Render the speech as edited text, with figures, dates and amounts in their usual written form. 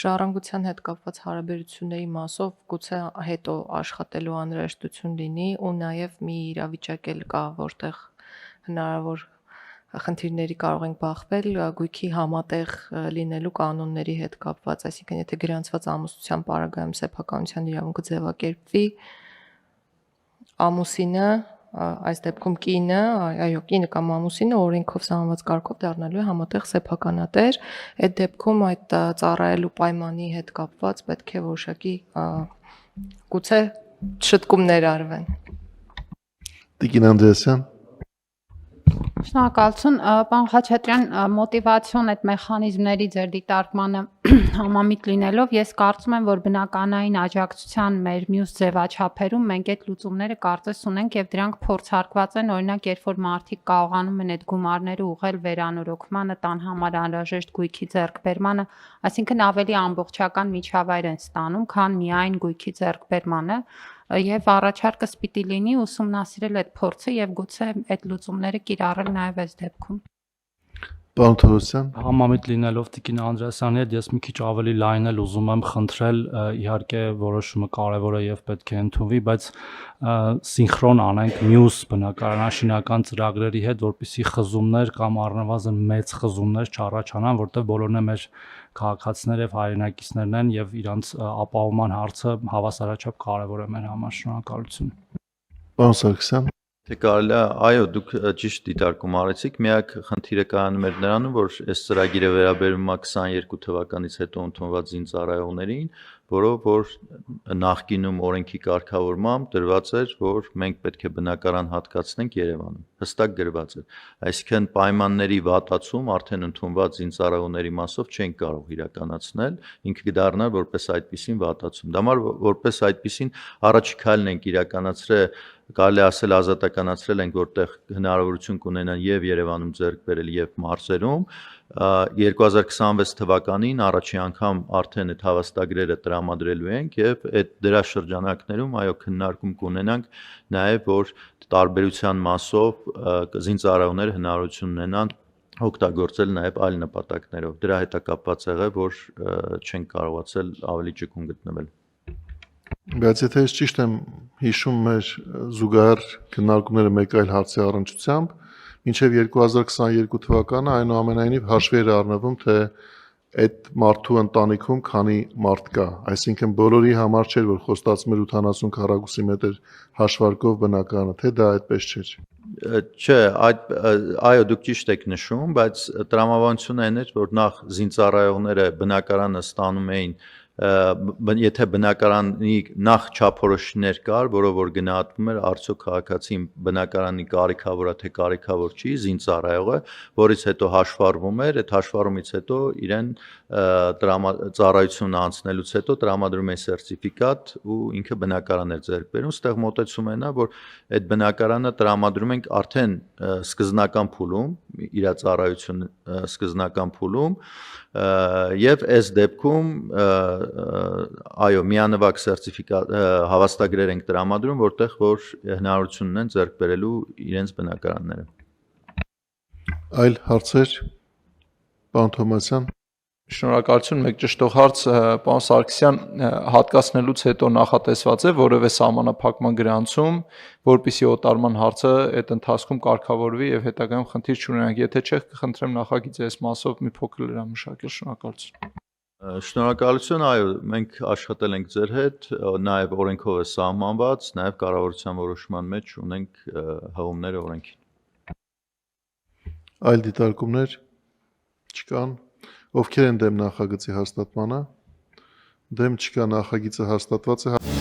Ժառանգության հետ կապված հարաբերությունների մասով գուցե հետո աշխատելու անհրաժեշտություն լինի ու նաև մի իրավիճակ էլ կա, որտեղ հնարավոր խնդիրների կարող ենք բախվել գույքի համատեղ լինելու կանոնների հետ կապված, այսինքն եթե գրանցված ամուսնության պարագայում սեփականության իրավունքը ձևակերպվի, ամուսինը, այս դեպքում կինը, կինը կամ ամուսինը օրենքով սահմանված կարգով դառնալու է համատեղ սեփականատեր, այդ դեպքում այդ ծառայելու պայմանի հետ կապված պետք է որոշակի գուցե շտկումներ արվեն։ Տիկին Անդրեասյան։ Շնորհակալություն, պարոն Խաչատրյան, մոտիվացիոն այդ մեխանիզմների ձեր դիտարկմանը համամիտ լինելով, ես կարծում եմ, որ բնականային աջակցության մեր մյուս ձևաչափերում մենք այդ լուծումները կարծես ունենք եւ դրանք փորձարկված են, օրինակ, երբ որ մարդիկ կարողանում են այդ գումարները ուղղել վերանորոգմանը, տան համար անհրաժեշտ գույքի ձեռքբերմանը, այսինքն ավելի ամբողջական միջավայր են ստանում, քան միայն գույքի ձեռքբերմանը, եւ առաջարկս պիտի լինի ուսումնասիրել այդ փորձը եւ գուցե այդ լուծումները կիրառել նաեւ այս դեպքում։ Պարոն Թորոսյան։ Համամիտ լինելով Տիկին Անդրեասյանի հետ ես մի քիչ ավելի լայն էլ ուզում եմ խնդրել, իհարկե որոշումը կարևոր է եւ պետք է ընդունվի, բայց սինխրոն անենք մյուս բնակարանաշինական ծրագրերի հետ, որպեսզի խզումներ կամ առնվազն մեծ խզումներ չառաջանան, որտեղ բոլորն է մեր քաղաքացիներ եւ հայրենակիցներն են եւ իրանց ապահովման հարցը հավասարաչափ կարևոր է մեր համար։ Շնորհակալություն։ Պարոն Սարգսյան։ Թե կարելի է, այո, դուք ճիշտ դիտարկում արեցիք, միակ խնդիրը կայանում էր նրանում, որ այս ծրագիրը վերաբերում է 22 թվականից հետո ընդունված զինծառայողներին, որով որ նախկինում օրենքի կարգավորմամբ դրված էր, որ մենք պետք է բնակարան հատկացնենք Երևանում, հստակ գրված էր, այսինքն պայմանների վատացում արդեն ընդունված զինծառայողների մասով չենք կարող իրականացնել, ինքը կդառնա որպես այդպիսին վատացում, դա համար որպես այդպիսին առաջի քայլն ենք իրականացրել, կարելի ասել ազատականացրել ենք, որտեղ հնարավորություն կունենան եւ Երևանում ձեռք բերել եւ մարզերում 2026 թվականին առաջի անգամ արդեն այդ հավաստագրերը տրամադրելու ենք եւ այդ դրա շրջանակներում այո քննարկում կունենանք նաեւ որ տարբերության մասով զինծառայողները հնարավորություն ունենան օգտագործել նաեւ այլ նպատակներով դրա հետ է կապված եղել որ չեն կարողացել ավելի ճկուն գտնվել Բայց եթե ես ճիշտ եմ հիշում մեր զուգահեռ քննարկումները մեկ այլ հարցի առնչությամբ, մինչև 2022 թվականը այնուամենայնիվ հաշվի էր առնվում, թե այդ մարդու ընտանիքում քանի մարդ կա, այսինքն բոլորի համար չէր, որ խոստացում էր 80 քառակուսի մետր հաշվարկով բնակարանը, թե դա այդպես չէր։ Չէ, այո, դուք ճիշտ եք նշում, բայց տրամաբանությունը այն էր, որ նախ զինծառայողները բնակարանը ստանում էին եթե բնակարանի նախ չափորոշիչներ կար, որով որ գնահատվում էր արդյոք քաղաքացին բնակարանի կարիքավոր է թե կարիքավոր չի, զինծառայողը, որից հետո հաշվառվում էր, այդ հաշվառումից հետո իրեն ծառայություն անցնելուց հետո տրամադրում են սերտիֆիկատ ու ինքը բնակարան էր ձեռք բերում, ստեղ մոտեցում են, որ այդ բնակարանը տրամադրում ենք արդեն սկզբնական փուլում, իր ծառայություն սկզբնական փուլում եւ այս դեպքում այո միանվագ սերտիֆիկատ հավաստագրեր ենք տրամադրում որտեղ որ հնարավորություն ունեն ձեռք բերելու իրենց բնակարանները Այլ հարցեր պարոն Թոմասյան Շնորհակալություն, մեկ ճշտող հարց, պարոն Սարգսյան, հատկացնելուց հետո նախատեսված է որևէ սահմանափակման գրանցում, որպեսզի օտարման հարցը այդ ընթացքում կարգավորվի եւ հետագայում խնդիր չունենանք, եթե չէ, կխնդրեմ նախագիծի այս մասով մի փոքր լրամշակել, շնորհակալություն։ Շնորհակալություն, այո, մենք աշխատել ենք ձեր հետ, նաեւ օրենքով է սահմանված, նաեւ կառավարության որոշման մեջ ունենք հղումները օրենքին։ Այլ դիտարկումներ չկան Ովքեր են դեմ նախագծի հաստատմանը, դեմ չկա նախագիծը հաստատված է